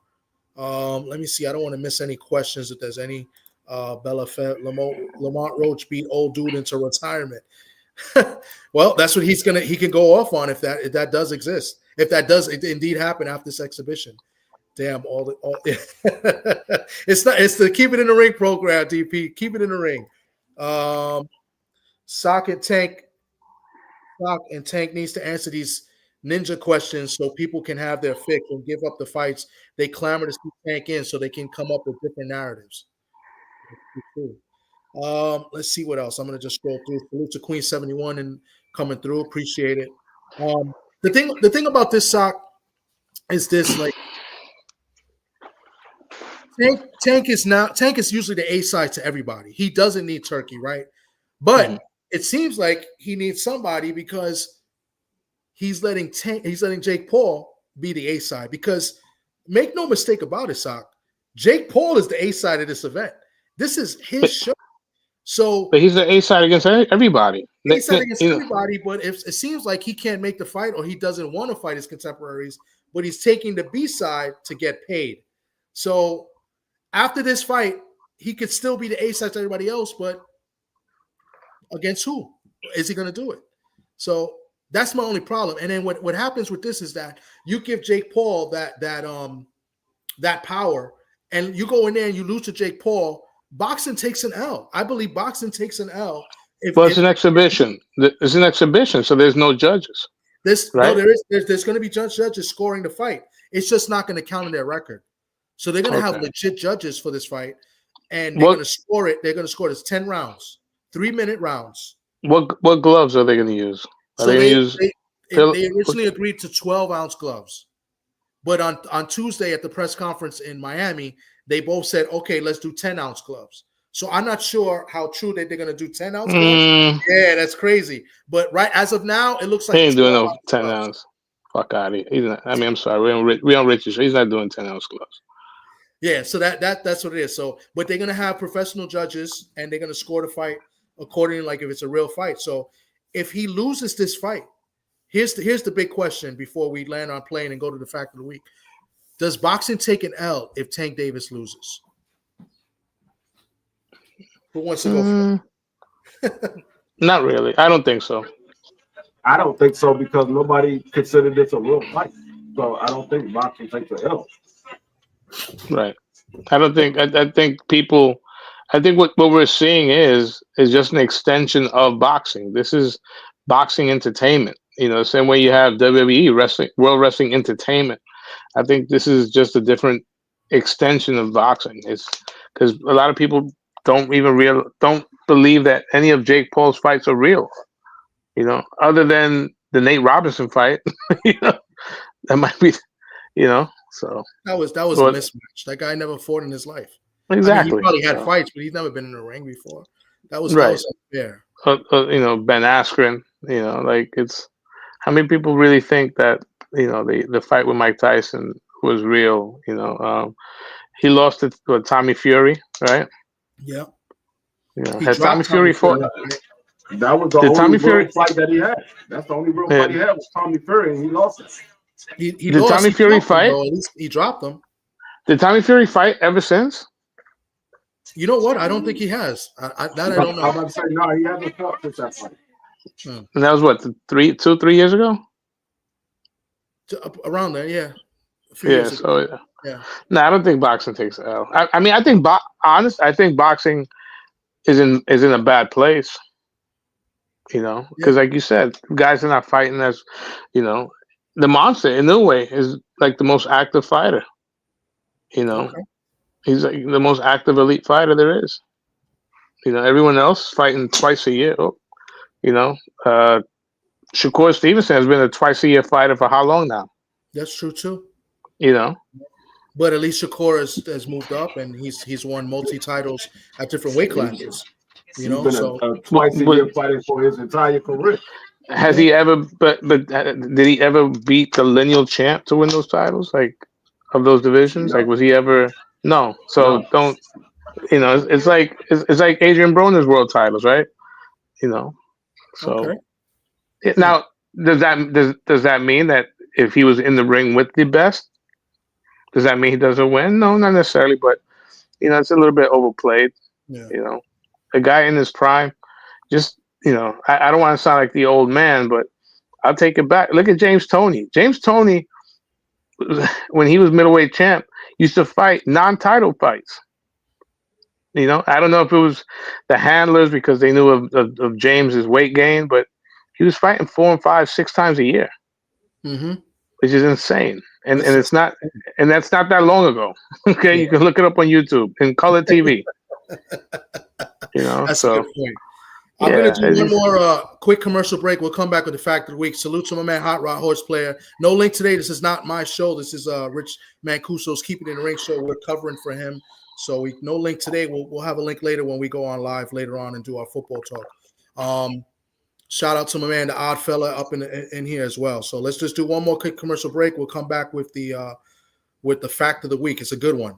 Let me see. I don't want to miss any questions if there's any. Bella Fett, Lamont Roach beat old dude into retirement. Well, that's what he can go off on if that does exist. If that does indeed happen after this exhibition. Damn, it's the Keep It in the Ring program, DP. Keep it in the ring. Sock and Tank needs to answer these ninja questions so people can have their fix and give up the fights they clamor to see Tank in so they can come up with different narratives. Let's see what else. I'm gonna just scroll through. Salute to Queen 71 and coming through. Appreciate it. The thing about this, Sock, is this, like, Tank is usually the A side to everybody. He doesn't need Turkey, right? But it seems like he needs somebody because he's letting Jake Paul be the A side. Because make no mistake about it, Sock, Jake Paul is the A side of this event. This is his show. So, but he's the A side against everybody. A side against everybody, but if it seems like he can't make the fight or he doesn't want to fight his contemporaries, but he's taking the B side to get paid. So after this fight, he could still be the A side to everybody else, but against who is he going to do it? So that's my only problem. And then what happens with this is that you give Jake Paul that power, and you go in there and you lose to Jake Paul. Boxing takes an L. I believe boxing takes an L. It's an exhibition. It's an exhibition, so there's no judges. There's going to be judges scoring the fight. It's just not going to count in their record. So they're going to have legit judges for this fight. and they're going to score it. They're going to score this 10 rounds, 3-minute rounds. What gloves are they going to use? Are So they going to use? they originally agreed to 12-ounce gloves, but on Tuesday at the press conference in Miami, they both said, okay, let's do 10-ounce gloves. So I'm not sure how true that they're going to do 10-ounce gloves. Yeah, that's crazy. But right as of now, it looks like he ain't doing no 10 ounce. Fuck out of here. He's not. I mean, I'm sorry. We on Richie, so he's not doing 10-ounce gloves. Yeah, so that's what it is. So, but they're gonna have professional judges, and they're gonna score the fight according, like if it's a real fight. So, if he loses this fight, here's the big question before we land our plane and go to the fact of the week: does boxing take an L if Tank Davis loses? Who wants to go for Not really. I don't think so. I don't think so because nobody considered this a real fight. So I don't think boxing takes an L. Right. I don't think. I think people. I think what we're seeing is just an extension of boxing. This is boxing entertainment. You know, the same way you have WWE wrestling, World Wrestling Entertainment. I think this is just a different extension of boxing. It's because a lot of people don't believe that any of Jake Paul's fights are real. You know, other than the Nate Robinson fight, you know, that might be, you know. So that was a mismatch. That guy never fought in his life. Exactly. I mean, he probably had fights, but he's never been in a ring before. That was unfair. You know, Ben Askren. You know, like it's how many people really think that you know the fight with Mike Tyson was real? You know, he lost it to Tommy Fury, right? Yeah. You know, has Tommy Fury fought? That was the only real fight that he had. That's the only real fight he had was Tommy Fury, and he lost it. Did lost. Tommy Fury fight? At least he dropped him. Did Tommy Fury fight ever since? You know what? I don't think he has. I don't know. I'm about to say no. He hasn't fought since that fight. And that was what 3 years ago. Around there, yeah. Yeah. No, I don't think boxing takes L. I mean, I think I think boxing is in a bad place. You know, because like you said, guys are not fighting as, you know, the Monster in no way is like the most active fighter. You know, he's like the most active elite fighter there is. You know, everyone else fighting twice a year. You know, Shakur Stevenson has been a twice-a-year fighter for how long now? That's true too. You know, but at least Shakur has moved up, and he's won multi-titles at different weight classes. You know, he's been a twice-a-year fighter for his entire career. Has he ever? But did he ever beat the lineal champ to win those titles? Like of those divisions? No. Like was he ever? No. So don't. You know, it's like Adrian Broner's world titles, right? You know. So now does that mean that if he was in the ring with the best, does that mean he doesn't win? No, not necessarily, but you know, it's a little bit overplayed. Yeah. You know, a guy in his prime, just you know, I don't want to sound like the old man, but I'll take it back. Look at James Toney. James Toney, when he was middleweight champ, used to fight non-title fights. You know, I don't know if it was the handlers because they knew of James's weight gain, but he was fighting 4, 5, 6 times a year, which is insane. And it's not, and that's not that long ago. Okay, you can look it up on YouTube in color TV. You know, that's a good point. I'm going to do one more quick commercial break. We'll come back with the fact of the week. Salute to my man, Hot Rod Horse Player. No link today. This is not my show. This is Rich Mancuso's Keep It in the Ring show. We're covering for him. So no link today. We'll have a link later when we go on live later on and do our football talk. Shout out to my man, the Odd Fella, up in here as well. So let's just do one more quick commercial break. We'll come back with the fact of the week. It's a good one.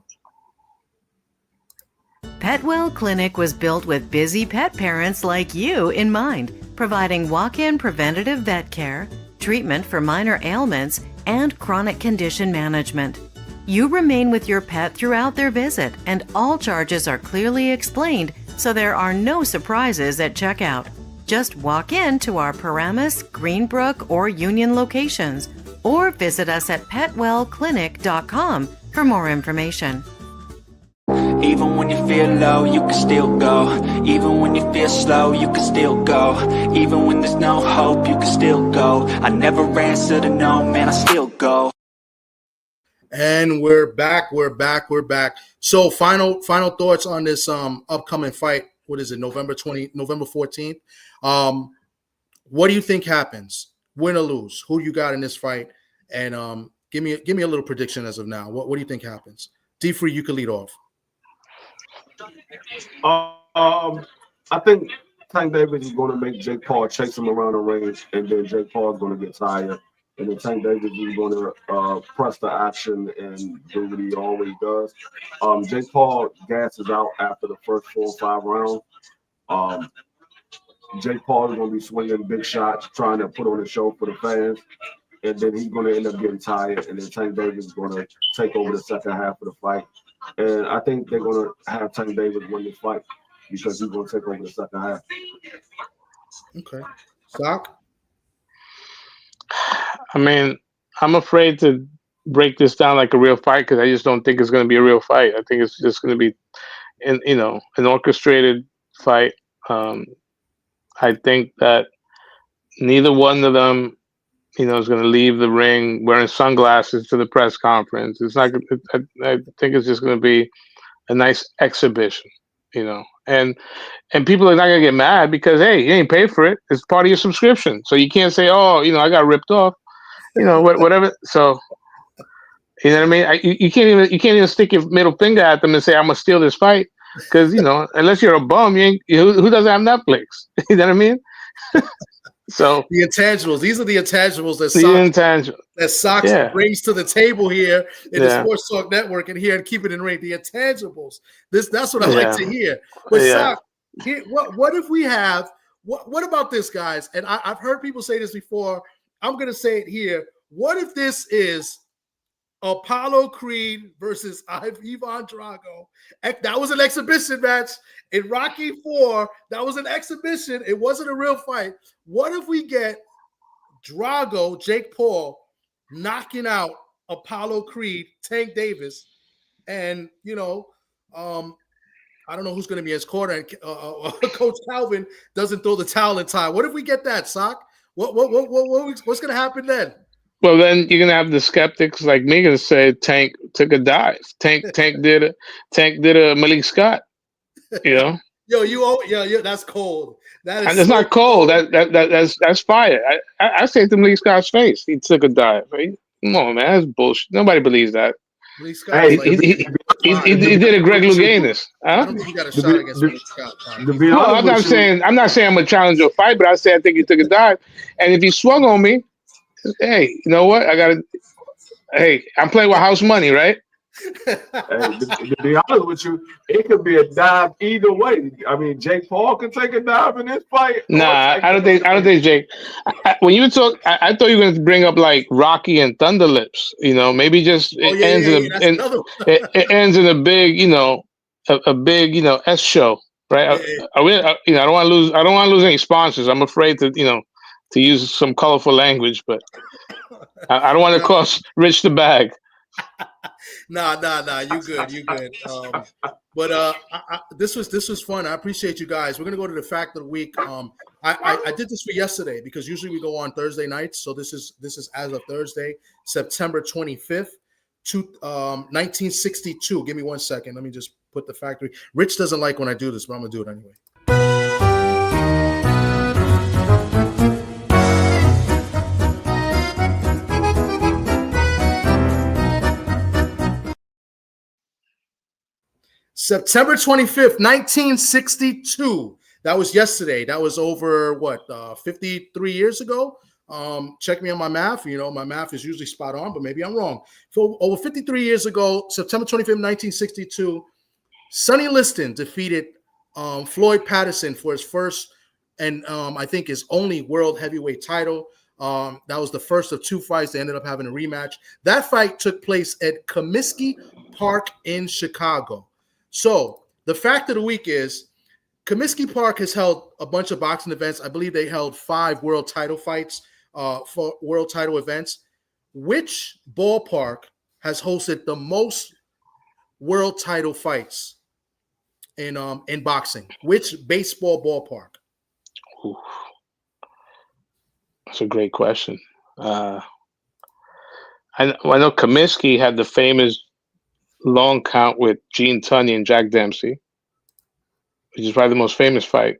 Petwell Clinic was built with busy pet parents like you in mind, providing walk-in preventative vet care, treatment for minor ailments, and chronic condition management. You remain with your pet throughout their visit, and all charges are clearly explained, so there are no surprises at checkout. Just walk in to our Paramus, Greenbrook, or Union locations, or visit us at petwellclinic.com for more information. Even when you feel low, you can still go. Even when you feel slow, you can still go. Even when there's no hope, you can still go. I never answer to no, man, I still go. And we're back. So final thoughts on this upcoming fight. What is it? November 14th. What do you think happens? Win or lose? Who you got in this fight? And give me a little prediction as of now. What do you think happens? D-Free, you can lead off. I think Tank Davis is going to make Jake Paul chase him around the range, and then Jake Paul is going to get tired. And then Tank Davis is going to press the action and do what he always does. Jake Paul gasses out after the first 4 or 5 rounds. Jake Paul is going to be swinging big shots, trying to put on a show for the fans. And then he's going to end up getting tired. And then Tank Davis is going to take over the second half of the fight. And I think they're going to have Tank Davis win this fight because he's going to take over the second half. Okay. Sock? I mean, I'm afraid to break this down like a real fight because I just don't think it's going to be a real fight. I think it's just going to be, an orchestrated fight. I think that neither one of them, is going to leave the ring wearing sunglasses to the press conference. It's not. I think it's just going to be a nice exhibition, and people are not going to get mad because hey, you ain't paid for it. It's part of your subscription, so you can't say, oh, I got ripped off. Whatever. So, you know what I mean? You can't even stick your middle finger at them and say, I'm gonna steal this fight, because unless you're a bum, who doesn't have Netflix? You know what I mean? So the intangibles. These are the intangibles that Sox brings to the table here in the Sports Talk Network and here and Keep It in Ring. The intangibles. That's what I like to hear. But Sox, what if we have? What about this, guys? And I've heard people say this before. I'm going to say it here. What if this is Apollo Creed versus Ivan Drago? That was an exhibition match in Rocky IV. That was an exhibition. It wasn't a real fight. What if we get Drago, Jake Paul, knocking out Apollo Creed, Tank Davis, and, I don't know who's going to be his corner. And Coach Calvin doesn't throw the towel in time. What if we get that, Sock? What's going to happen then? Well, then you're going to have the skeptics like me going to say Tank took a dive. Tank did a Malik Scott. Yo, that's cold. That's not cold. That's fire. I say to Malik Scott's face, he took a dive. Right? Come on, man, that's bullshit. Nobody believes that. He did a Greg Louganis. I don't think he got a shot against Malik Scott. No, I'm not saying I'm gonna challenge your fight, but I say I think he took a dive. And if he swung on me, hey, you know what? I'm playing with house money, right? To be honest with you, it could be a dive either way. I mean, Jake Paul can take a dive in this fight. Nah, I don't think Jake. When you talk, I thought you were going to bring up like Rocky and Thunder Lips. Maybe just it ends in a big, a big, S show, right? I don't want to lose any sponsors. I'm afraid to, to use some colorful language, but I don't want to cost Rich the bag. Nah. You good. But this was fun. I appreciate you guys. We're gonna go to the fact of the week. I did this for yesterday because usually we go on Thursday nights. So this is as of Thursday, September 25th, 1962. Give me 1 second. Let me just put the factory. Rich doesn't like when I do this, but I'm gonna do it anyway. September 25th, 1962. That was yesterday. That was over 53 years ago. Check me on my math. My math is usually spot on, but maybe I'm wrong. So over 53 years ago, September 25th, 1962, Sonny Liston defeated Floyd Patterson for his first and I think his only world heavyweight title. That was the first of 2 fights. They ended up having a rematch. That fight took place at Comiskey Park in Chicago. So the fact of the week is Comiskey Park has held a bunch of boxing events. I believe they held 5 world title fights for world title events. Which ballpark has hosted the most world title fights in boxing? Which baseball ballpark? Ooh. That's a great question. I I know Comiskey had the famous long count with Gene Tunney and Jack Dempsey, which is probably the most famous fight.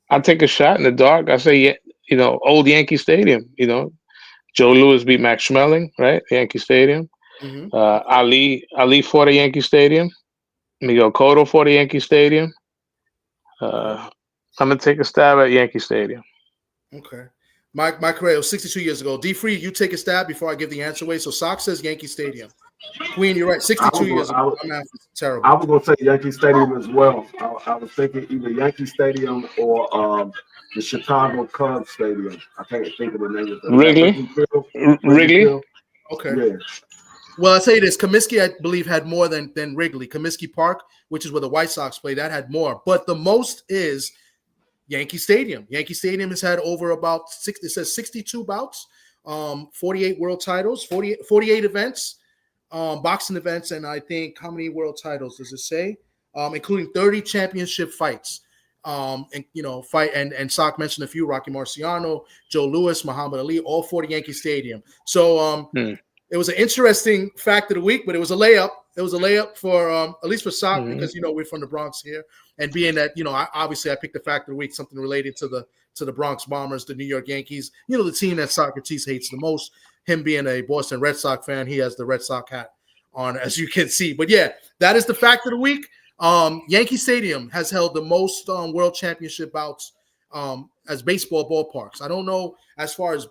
I take a shot in the dark. I say, old Yankee Stadium. Joe Louis beat Max Schmeling, right? Yankee Stadium. Mm-hmm. Ali fought at Yankee Stadium. Miguel Cotto fought at Yankee Stadium. I'm gonna take a stab at Yankee Stadium. Okay. My career was 62 years ago. D Free, you take a stab before I give the answer away. So Sock says Yankee Stadium. Queen, you're right. 62 years ago. My math is terrible. I was going to say Yankee Stadium as well. I was thinking either Yankee Stadium or the Chicago Cubs Stadium. I can't think of the name of it. Wrigley? Okay. Yeah. Well, I'll tell you this. Comiskey, I believe, had more than Wrigley. Comiskey Park, which is where the White Sox play, that had more. But the most is Yankee Stadium. Yankee Stadium has had over about 62 bouts, 48 world titles, 48 events. Boxing events, and I think how many world titles does it say? Including 30 championship fights. And Sock mentioned a few: Rocky Marciano, Joe Louis, Muhammad Ali, all 40 Yankee Stadium. So it was an interesting fact of the week, but it was a layup. It was a layup for at least for Sock because we're from the Bronx here, and being that I picked the fact of the week, something related to the Bronx Bombers, the New York Yankees. The team that Socrates hates the most. Him being a Boston Red Sox fan, he has the Red Sox hat on, as you can see. But yeah, that is the fact of the week. Yankee Stadium has held the most world championship bouts as baseball ballparks. I don't know as far as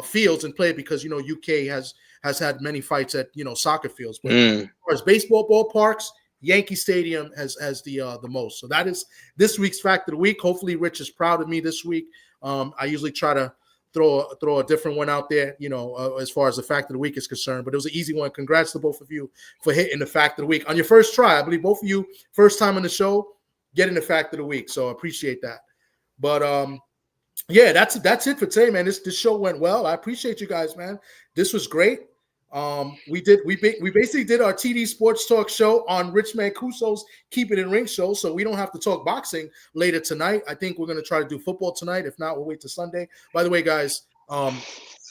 fields and play because UK has had many fights at soccer fields. But as far as baseball ballparks, Yankee Stadium has the most. So that is this week's fact of the week. Hopefully, Rich is proud of me this week. I usually try to throw a different one out there, as far as the fact of the week is concerned. But it was an easy one. Congrats to both of you for hitting the fact of the week on your first try. I believe both of you, first time on the show, getting the fact of the week. So I appreciate that. But yeah, that's it for today, man. This show went well. I appreciate you guys, man. This was great. We basically did our TD Sports Talk show on Rich Mancuso's Keep It in Ring show, so we don't have to talk boxing later tonight. I think we're going to try to do football tonight. If not, we'll wait till Sunday. By the way, guys,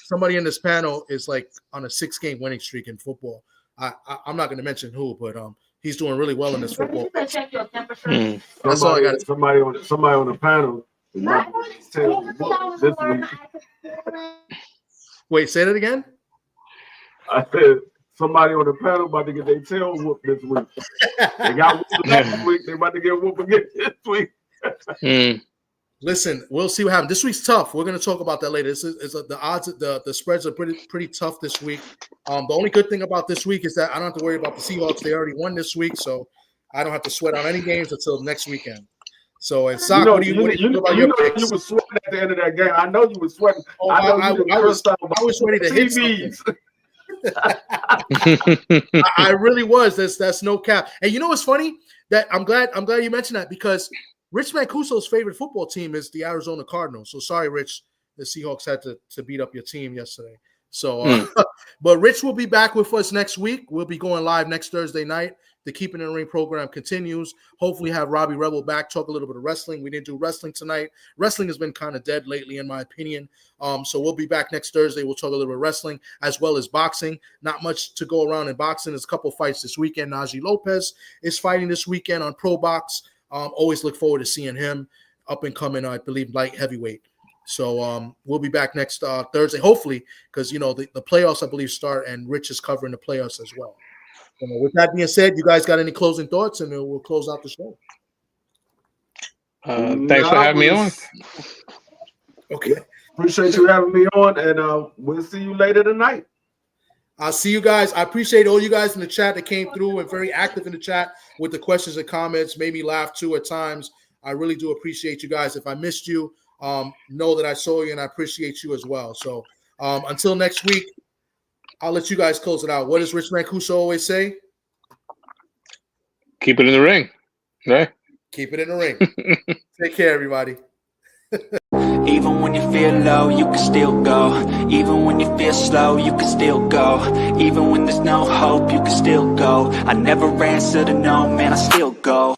somebody in this panel is like on a 6-game winning streak in football. I'm not going to mention who, but he's doing really well in this football. That's all I got. Somebody on the panel. This week. Wait, say that again. I said somebody on the panel about to get their tail whooped this week. They got whooped last week. They about to get whooped again this week. Listen, we'll see what happens. This week's tough. We're going to talk about that later. The odds, the spreads are pretty tough this week. The only good thing about this week is that I don't have to worry about the Seahawks. They already won this week, so I don't have to sweat on any games until next weekend. So, and Sock, what do you think about your picks? You were sweating at the end of that game. I know you were sweating. Oh, I was ready to hit something. I really was. That's no cap. And you know what's funny? That I'm glad you mentioned that because Rich Mancuso's favorite football team is the Arizona Cardinals. So sorry, Rich, the Seahawks had to beat up your team yesterday. So, but Rich will be back with us next week. We'll be going live next Thursday night. The Keeping It in the Ring program continues. Hopefully have Robbie Rebel back, talk a little bit of wrestling. We didn't do wrestling tonight. Wrestling has been kind of dead lately, in my opinion. So we'll be back next Thursday. We'll talk a little bit of wrestling as well as boxing. Not much to go around in boxing. There's a couple fights this weekend. Najee Lopez is fighting this weekend on Pro Box. Always look forward to seeing him up and coming, I believe, light heavyweight. So we'll be back next Thursday, hopefully, because, the playoffs, I believe, start, and Rich is covering the playoffs as well. With that being said, you guys got any closing thoughts, and we'll close out the show. Thanks for having me on. Okay. Appreciate you having me on, and we'll see you later tonight. I'll see you guys. I appreciate all you guys in the chat that came through and very active in the chat with the questions and comments. Made me laugh too at times. I really do appreciate you guys. If I missed you, know that I saw you and I appreciate you as well. So until next week, I'll let you guys close it out. What does Rich Mancuso always say? Keep it in the ring. Right? Keep it in the ring. Take care, everybody. Even when you feel low, you can still go. Even when you feel slow, you can still go. Even when there's no hope, you can still go. I never answer to no, man, I still go.